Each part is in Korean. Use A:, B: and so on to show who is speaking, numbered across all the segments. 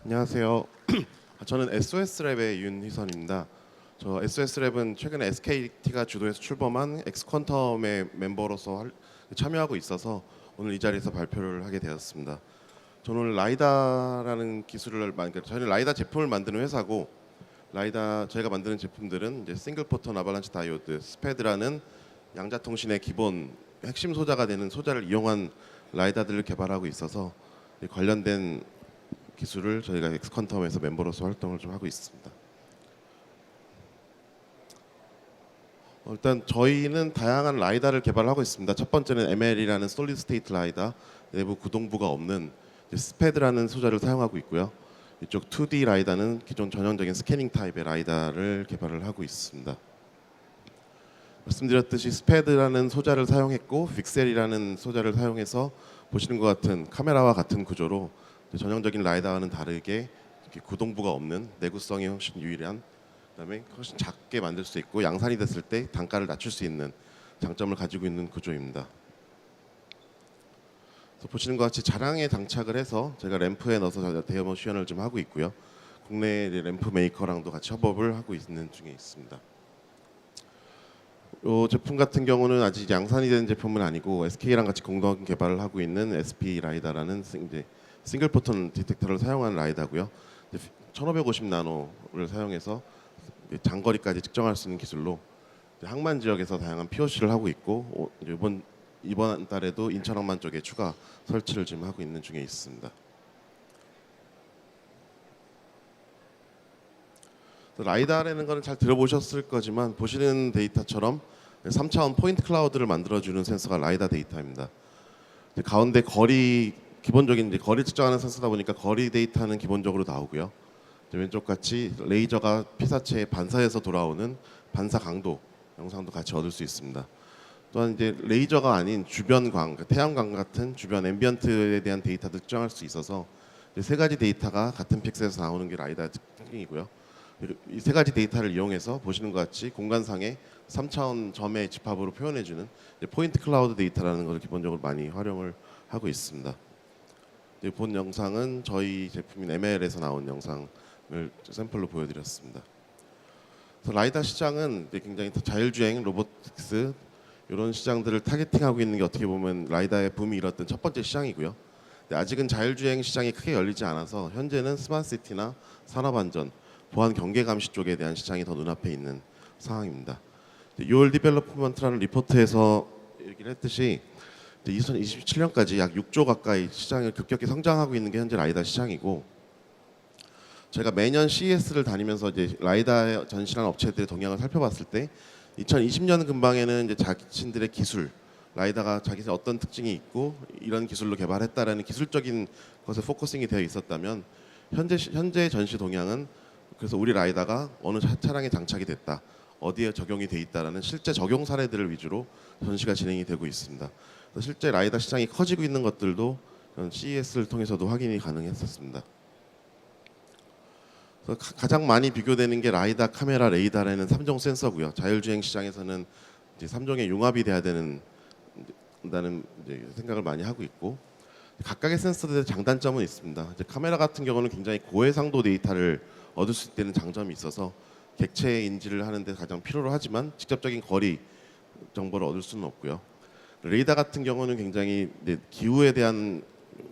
A: 안녕하세요. 저는 SOS랩의 윤희선입니다. 저 SOS랩은 최근에 SKT가 주도해서 출범한 엑스퀀텀의 멤버로서 참여하고 있어서 오늘 이 자리에서 발표를 하게 되었습니다. 저는 오늘 라이다라는 기술을 저희는 라이다 제품을 만드는 회사고, 저희가 만드는 제품들은 이제 싱글 포턴 아발란치 다이오드, 스패드라는 양자통신의 기본 핵심 소자가 되는 소자를 이용한 라이다들을 개발하고 있어서 관련된 기술을 저희가 엑스퀀텀에서 멤버로서 활동을 좀 하고 있습니다. 일단 저희는 다양한 라이다를 개발하고 있습니다. 첫 번째는 ML이라는 솔리드 스테이트 라이다, 내부 구동부가 없는 스패드라는 소자를 사용하고 있고요. 이쪽 2D 라이다는 기존 전형적인 스캐닝 타입의 라이다를 개발을 하고 있습니다. 말씀드렸듯이 스패드라는 소자를 사용했고 빅셀이라는 소자를 사용해서 보시는 것 같은 카메라와 같은 구조로 전형적인 라이다와는 다르게 이렇게 구동부가 없는, 내구성이 훨씬 유일한, 그다음에 훨씬 작게 만들 수 있고 양산이 됐을 때 단가를 낮출 수 있는 장점을 가지고 있는 구조입니다. 그래서 보시는 것 같이 자량에 장착을 해서 제가 램프에 넣어서 데모 시연을 좀 하고 있고요. 국내 램프 메이커랑도 같이 협업을 하고 있는 중에 있습니다. 이 제품 같은 경우는 아직 양산이 된 제품은 아니고 SK랑 같이 공동 개발을 하고 있는 SP 라이다라는 이제 싱글 포턴 디텍터를 사용한 라이다고요. 1550 나노를 사용해서 장거리까지 측정할 수 있는 기술로 항만 지역에서 다양한 POC를 하고 있고, 이번 달에도 인천 항만 쪽에 추가 설치를 지금 하고 있는 중에 있습니다. 라이다라는 거는 잘 들어보셨을 거지만 보시는 데이터처럼 3차원 포인트 클라우드를 만들어주는 센서가 라이다 데이터입니다. 가운데 기본적인 이제 거리 측정하는 센서다 보니까 거리 데이터는 기본적으로 나오고요. 왼쪽 같이 레이저가 피사체에 반사해서 돌아오는 반사 강도 영상도 같이 얻을 수 있습니다. 또한 이제 레이저가 아닌 주변광, 태양광 같은 주변 앰비언트에 대한 데이터도 측정할 수 있어서 세 가지 데이터가 같은 픽셀에서 나오는 게 라이다 특징이고요. 이 세 가지 데이터를 이용해서 보시는 것 같이 공간상의 3차원 점의 집합으로 표현해주는 포인트 클라우드 데이터라는 것을 기본적으로 많이 활용을 하고 있습니다. 본 영상은 저희 제품인 ML에서 나온 영상을 샘플로 보여드렸습니다. 그래서 라이다 시장은 굉장히 자율주행, 로보틱스 이런 시장들을 타겟팅하고 있는 게 어떻게 보면 라이다의 붐이 일었던 첫 번째 시장이고요. 아직은 자율주행 시장이 크게 열리지 않아서 현재는 스마트시티나 산업안전, 보안 경계 감시 쪽에 대한 시장이 더 눈앞에 있는 상황입니다. Your Development라는 리포트에서 얘기를 했듯이 2027년까지 약 6조 가까이 시장을 급격히 성장하고 있는 게 현재 라이다 시장이고, 제가 매년 CES를 다니면서 이제 라이다에 전시하는 업체들의 동향을 살펴봤을 때 2020년 근방에는 이제 자신들의 기술, 라이다가 자기의 어떤 특징이 있고 이런 기술로 개발했다라는 기술적인 것에 포커싱이 되어 있었다면 현재 전시 동향은 그래서 우리 라이다가 어느 차량에 장착이 됐다, 어디에 적용이 돼 있다라는 실제 적용 사례들을 위주로 전시가 진행이 되고 있습니다. 실제 라이다 시장이 커지고 있는 것들도 CES를 통해서도 확인이 가능했었습니다. 그래서 가장 많이 비교되는 게 라이다, 카메라, 레이다라는 3종 센서고요. 자율주행 시장에서는 이제 3종의 융합이 돼야 된다는 이제 생각을 많이 하고 있고, 각각의 센서들의 장단점은 있습니다. 이제 카메라 같은 경우는 굉장히 고해상도 데이터를 얻을 수 있다는 장점이 있어서 객체 인지를 하는데 가장 필요로 하지만 직접적인 거리 정보를 얻을 수는 없고요. 레이다 같은 경우는 굉장히 기후에 대한,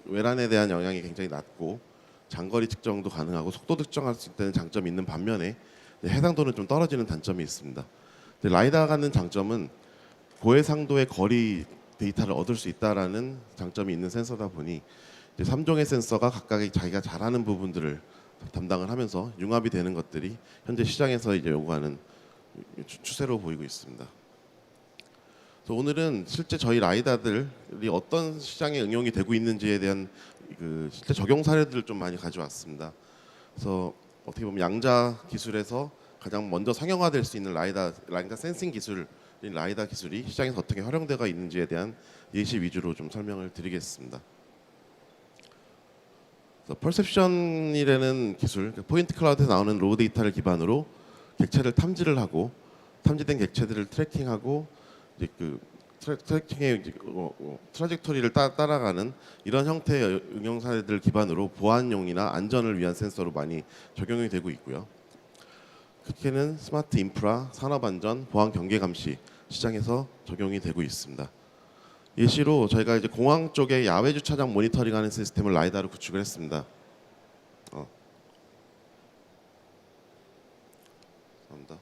A: 외란에 대한 영향이 굉장히 낮고 장거리 측정도 가능하고 속도 측정할 수 있다는 장점이 있는 반면에 해상도는 좀 떨어지는 단점이 있습니다. 라이다가 갖는 장점은 고해상도의 거리 데이터를 얻을 수 있다라는 장점이 있는 센서다 보니 3종의 센서가 각각의 자기가 잘하는 부분들을 담당을 하면서 융합이 되는 것들이 현재 시장에서 이제 요구하는 추세로 보이고 있습니다. 그래서 오늘은 실제 저희 라이다들이 어떤 시장에 응용이 되고 있는지에 대한 실제 적용 사례들을 좀 많이 가져왔습니다. 그래서 어떻게 보면 양자 기술에서 가장 먼저 상용화될 수 있는 라이다 센싱 기술인 라이다 기술이 시장에서 어떻게 활용되고 있는지에 대한 예시 위주로 좀 설명을 드리겠습니다. 퍼셉션이라는 기술, 포인트 클라우드에서 나오는 로우 데이터를 기반으로 객체를 탐지를 하고 탐지된 객체들을 트래킹하고 이제 트래킹의 트라젝토리를 따라가는 이런 형태의 응용 사례들 기반으로 보안용이나 안전을 위한 센서로 많이 적용이 되고 있고요. 특히는 스마트 인프라, 산업안전, 보안 경계 감시 시장에서 적용이 되고 있습니다. 예시로 저희가 이제 공항 쪽에 야외 주차장 모니터링하는 시스템을 라이다로 구축을 했습니다. 감사합니다.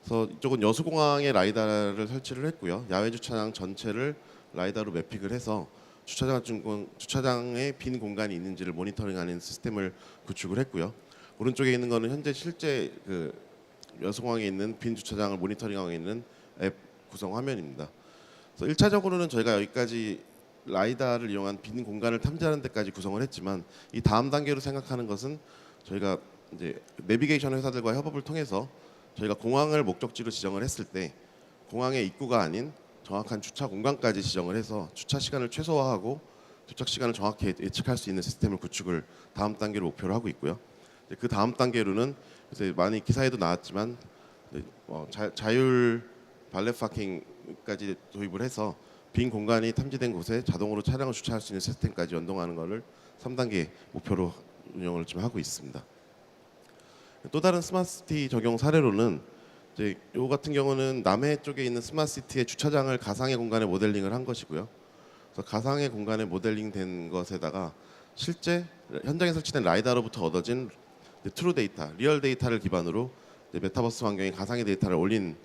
A: 그래서 이쪽은 여수공항에 라이다를 설치를 했고요. 야외 주차장 전체를 라이다로 매핑을 해서 주차장에 빈 공간이 있는지를 모니터링하는 시스템을 구축을 했고요. 오른쪽에 있는 거는 현재 실제 그 여수공항에 있는 빈 주차장을 모니터링하고 있는 앱 구성 화면입니다. 그래서 1차적으로는 저희가 여기까지 라이다를 이용한 빈 공간을 탐지하는 데까지 구성을 했지만 이 다음 단계로 생각하는 것은 저희가 이제 내비게이션 회사들과 협업을 통해서 저희가 공항을 목적지로 지정을 했을 때 공항의 입구가 아닌 정확한 주차 공간까지 지정을 해서 주차 시간을 최소화하고 도착 시간을 정확히 예측할 수 있는 시스템을 구축을 다음 단계로 목표로 하고 있고요. 그 다음 단계로는 이제 많이 기사에도 나왔지만 자율 발렛 파킹까지 도입을 해서 빈 공간이 탐지된 곳에 자동으로 차량을 주차할 수 있는 시스템까지 연동하는 것을 3단계 목표로 운영을 좀 하고 있습니다. 또 다른 스마트시티 적용 사례로는 이제 요 같은 경우는 남해 쪽에 있는 스마트시티의 주차장을 가상의 공간에 모델링을 한 것이고요. 그래서 가상의 공간에 모델링된 것에다가 실제 현장에 설치된 라이다로부터 얻어진 트루 데이터, 리얼 데이터를 기반으로 메타버스 환경에 가상의 데이터를 올린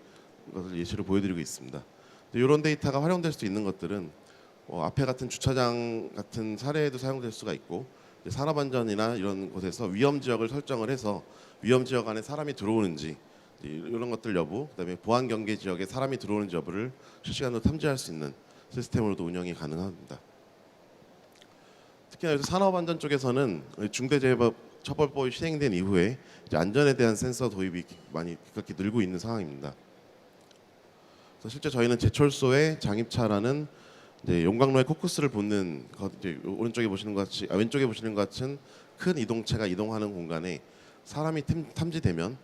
A: 것을 예시로 보여드리고 있습니다. 이런 데이터가 활용될 수 있는 것들은 앞에 같은 주차장 같은 사례에도 사용될 수가 있고 산업안전이나 이런 곳에서 위험 지역을 설정을 해서 위험 지역 안에 사람이 들어오는지 이런 것들 여부, 그다음에 보안 경계 지역에 사람이 들어오는지 여부를 실시간으로 탐지할 수 있는 시스템으로도 운영이 가능합니다. 특히나 산업안전 쪽에서는 중대재해처벌법이 시행된 이후에 이제 안전에 대한 센서 도입이 많이 급격히 늘고 있는 상황입니다. 그래서 실제 저희는 제철소의 장입차라는 이제 용광로에 코쿠스를 붓는 이제 오른쪽에 보시는 것 같이 왼쪽에 보시는 것 같은 큰 이동체가 이동하는 공간에 사람이 탐지되면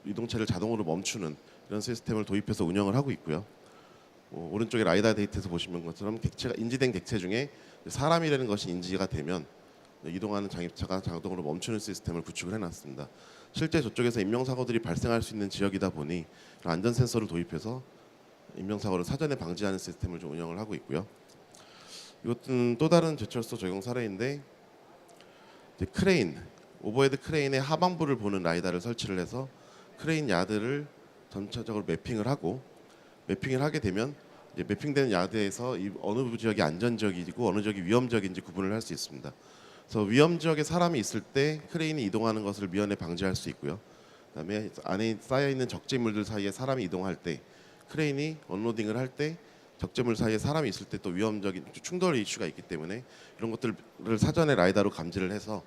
A: 이동체를 자동으로 멈추는 이런 시스템을 도입해서 운영을 하고 있고요. 오른쪽에 라이다 데이터에서 보시는 것처럼 인지된 객체 중에 사람이라는 것이 인지가 되면 이동하는 장입차가 자동으로 멈추는 시스템을 구축을 해놨습니다. 실제 저쪽에서 인명사고들이 발생할 수 있는 지역이다 보니 안전 센서를 도입해서 인명사고를 사전에 방지하는 시스템을 좀 운영을 하고 있고요. 이것은 또 다른 제철소 적용 사례인데 크레인, 오버헤드 크레인의 하반부를 보는 라이다를 설치를 해서 크레인 야드를 전체적으로 매핑을 하게 되면 이제 매핑되는 야드에서 어느 지역이 안전 지역이고 어느 지역이 위험 지역인지 구분을 할 수 있습니다. 그래서 위험 지역에 사람이 있을 때 크레인이 이동하는 것을 미연에 방지할 수 있고요. 그다음에 안에 쌓여 있는 적재물들 사이에 사람이 이동할 때 크레인이 언로딩을 할 때 적재물 사이에 사람이 있을 때 또 위험적인 충돌 이슈가 있기 때문에 이런 것들을 사전에 라이다로 감지를 해서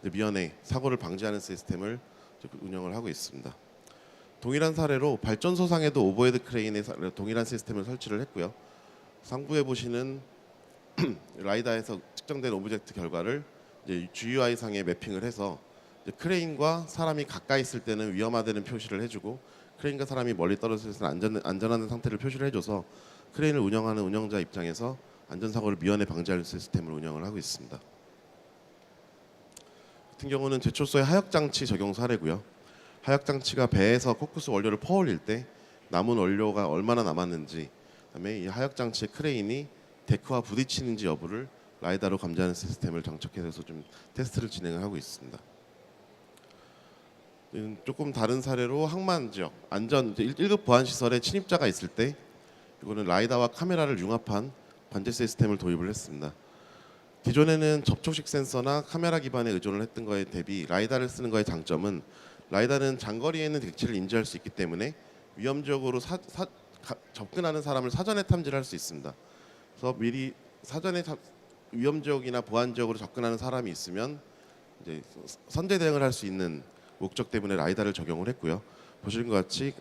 A: 미연에 사고를 방지하는 시스템을 운영을 하고 있습니다. 동일한 사례로 발전소상에도 오버헤드 크레인에 동일한 시스템을 설치를 했고요. 상부에 보시는 라이다에서 측정된 오브젝트 결과를 이제 GUI 상에 매핑을 해서 크레인과 사람이 가까이 있을 때는 위험하다는 표시를 해주고 크레인과 사람이 멀리 떨어져 있을 안전한 상태를 표시를 해줘서 크레인을 운영하는 운영자 입장에서 안전사고를 미연에 방지할 시스템을 운영을 하고 있습니다. 같은 경우는 제철소의 하역장치 적용 사례고요. 하역장치가 배에서 코쿠스 원료를 퍼올릴 때 남은 원료가 얼마나 남았는지, 그다음에 이 하역장치의 크레인이 데크와 부딪히는지 여부를 라이다로 감지하는 시스템을 장착해서 좀 테스트를 진행을 하고 있습니다. 조금 다른 사례로 항만 지역 안전 1급 보안 시설에 침입자가 있을 때 이거는 라이다와 카메라를 융합한 관제 시스템을 도입을 했습니다. 기존에는 접촉식 센서나 카메라 기반에 의존을 했던 거에 대비 라이다를 쓰는 거의 장점은 라이다는 장거리에 있는 객체를 인지할 수 있기 때문에 위험 지역으로 접근하는 사람을 사전에 탐지를 할 수 있습니다. 그래서 미리 사전에 위험 지역이나 보안 지역으로 접근하는 사람이 있으면 이제 선제 대응을 할 수 있는 목적 때문에 라이다를 적용을 했고요. 보시는 것 같이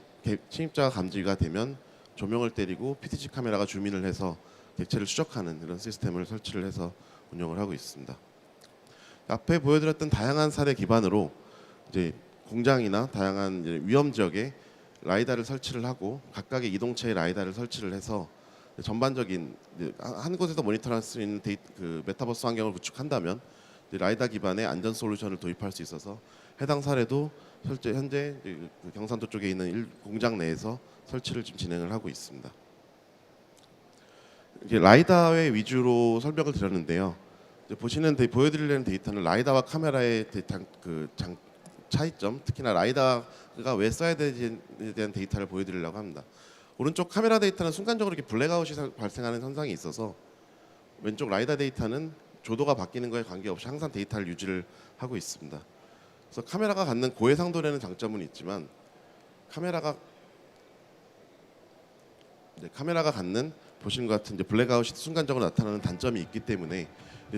A: 침입자가 감지가 되면 조명을 때리고 PTG 카메라가 줌인을 해서 객체를 추적하는 이런 시스템을 설치를 해서 운영을 하고 있습니다. 앞에 보여드렸던 다양한 사례 기반으로 이제 공장이나 다양한 이제 위험 지역에 라이다를 설치를 하고 각각의 이동체에 라이다를 설치를 해서 전반적인 한 곳에서 모니터할 수 있는 그 메타버스 환경을 구축한다면 라이다 기반의 안전 솔루션을 도입할 수 있어서 해당 사례도 실제 현재 그 경산도 쪽에 있는 공장 내에서 설치를 지금 진행을 하고 있습니다. 이제 라이다의 위주로 설명을 드렸는데요. 보시는 보여드리려는 데이터는 라이다와 카메라의 차이점, 특히나 라이다가 왜 써야 되는지에 대한 데이터를 보여드리려고 합니다. 오른쪽 카메라 데이터는 순간적으로 이렇게 블랙아웃이 발생하는 현상이 있어서 왼쪽 라이다 데이터는 조도가 바뀌는 거에 관계없이 항상 데이터를 유지를 하고 있습니다. 그래서 카메라가 갖는 고해상도라는 장점은 있지만 카메라가 갖는 보시는 것 같은 이제 블랙아웃이 순간적으로 나타나는 단점이 있기 때문에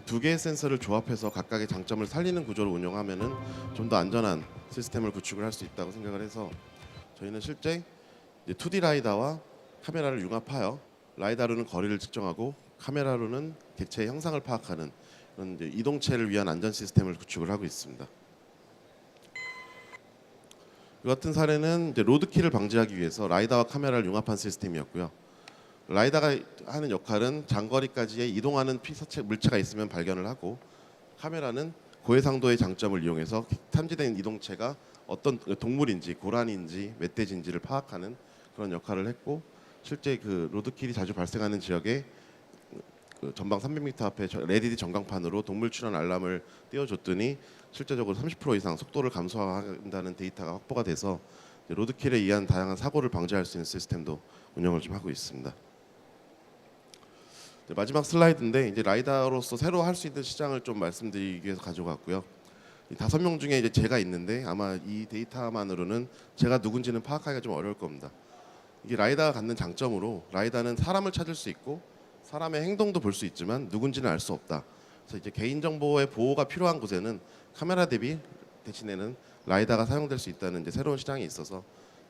A: 두 개의 센서를 조합해서 각각의 장점을 살리는 구조로 운영하면은 좀 더 안전한 시스템을 구축을 할 수 있다고 생각을 해서 저희는 실제 2D 라이다와 카메라를 융합하여 라이다로는 거리를 측정하고 카메라로는 객체의 형상을 파악하는 그런 이제 이동체를 위한 안전 시스템을 구축을 하고 있습니다. 이 같은 사례는 이제 로드킬을 방지하기 위해서 라이다와 카메라를 융합한 시스템이었고요. 라이다가 하는 역할은 장거리까지의 이동하는 피사체 물체가 있으면 발견을 하고 카메라는 고해상도의 장점을 이용해서 탐지된 이동체가 어떤 동물인지 고라니인지 멧돼지인지를 파악하는 그런 역할을 했고 실제 그 로드킬이 자주 발생하는 지역에 그 전방 300m 앞에 LED 전광판으로 동물 출현 알람을 띄워줬더니 실제적으로 30% 이상 속도를 감소한다는 데이터가 확보가 돼서 로드킬에 의한 다양한 사고를 방지할 수 있는 시스템도 운영을 좀 하고 있습니다. 마지막 슬라이드인데 이제 라이다로서 새로 할 수 있는 시장을 좀 말씀드리기 위해서 가져갔고요. 5명 중에 이제 제가 있는데 아마 이 데이터만으로는 제가 누군지는 파악하기가 좀 어려울 겁니다. 이게 라이다가 갖는 장점으로 라이다는 사람을 찾을 수 있고 사람의 행동도 볼 수 있지만 누군지는 알 수 없다. 그래서 이제 개인정보의 보호가 필요한 곳에는 카메라 대신에는 라이다가 사용될 수 있다는 이제 새로운 시장이 있어서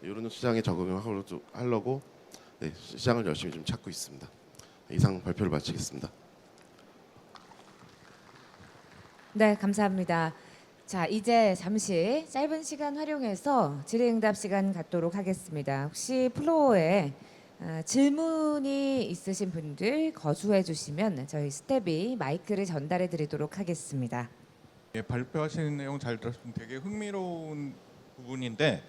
A: 이런 시장에 적응을 하려고 시장을 열심히 좀 찾고 있습니다. 이상 발표를 마치겠습니다.
B: 네, 감사합니다. 자, 이제 잠시 짧은 시간 활용해서 질의응답 시간 갖도록 하겠습니다. 혹시 플로어에 질문이 있으신 분들 거주해 주시면 저희 스텝이 마이크를 전달해 드리도록 하겠습니다.
C: 예, 발표하시는 내용 잘 들었습니다. 되게 흥미로운 부분인데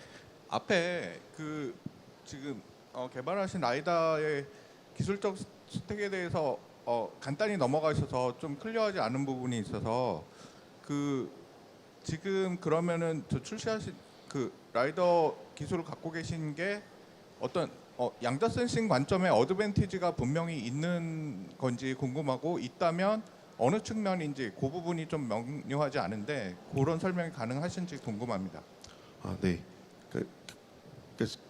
C: 앞에 그 지금 개발하신 라이다의 기술적 스택에 대해서 간단히 넘어가셔서 좀 클리어하지 않은 부분이 있어서 그 지금 그러면은 출시하신 그 라이더 기술을 갖고 계신 게 어떤 양자 센싱 관점의 어드밴티지가 분명히 있는 건지 궁금하고 있다면 어느 측면인지 그 부분이 좀 명료하지 않은데 그런 설명이 가능하신지 궁금합니다.
A: 네.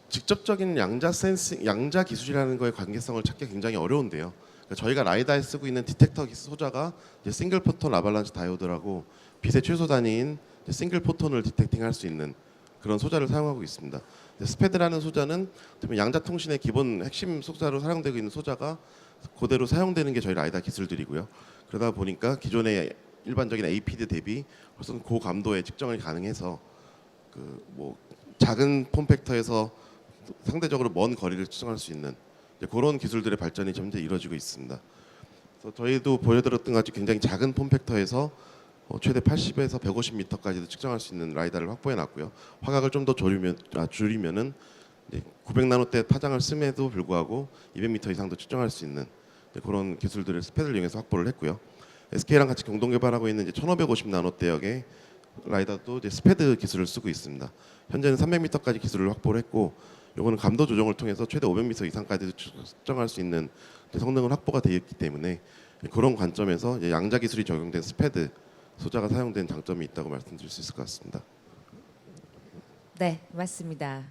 A: 직접적인 양자 기술이라는 거의 관계성을 찾기 굉장히 어려운데요. 저희가 라이다에 쓰고 있는 디텍터 소자가 이제 싱글 포톤 아발란치 다이오드라고 빛의 최소 단위인 싱글 포톤을 디텍팅할 수 있는 그런 소자를 사용하고 있습니다. 스패드라는 소자는 양자 통신의 기본 핵심 소자로 사용되고 있는 소자가 그대로 사용되는 게 저희 라이다 기술들이고요. 그러다 보니까 기존의 일반적인 APD 대비 훨씬 고감도의 측정이 가능해서 작은 폼팩터에서 상대적으로 먼 거리를 측정할 수 있는 그런 기술들의 발전이 점점 이루어지고 있습니다. 그래서 저희도 보여드렸던 것 같이 굉장히 작은 폼팩터에서 최대 80에서 150m까지도 측정할 수 있는 라이다를 확보해 놨고요. 화각을 좀 더 줄이면은 900나노대 파장을 씀에도 불구하고 200m 이상도 측정할 수 있는 그런 기술들을 스패드를 이용해서 확보를 했고요. SK랑 같이 공동 개발하고 있는 1550나노대역의 라이다도 이제 스패드 기술을 쓰고 있습니다. 현재는 300m까지 기술을 확보를 했고, 요거는 감도 조정을 통해서 최대 500m 이상까지도 측정할 수 있는 성능을 확보가 되어 있기 때문에 그런 관점에서 이제 양자 기술이 적용된 스패드 소자가 사용된 장점이 있다고 말씀드릴 수 있을 것 같습니다.
B: 네, 맞습니다.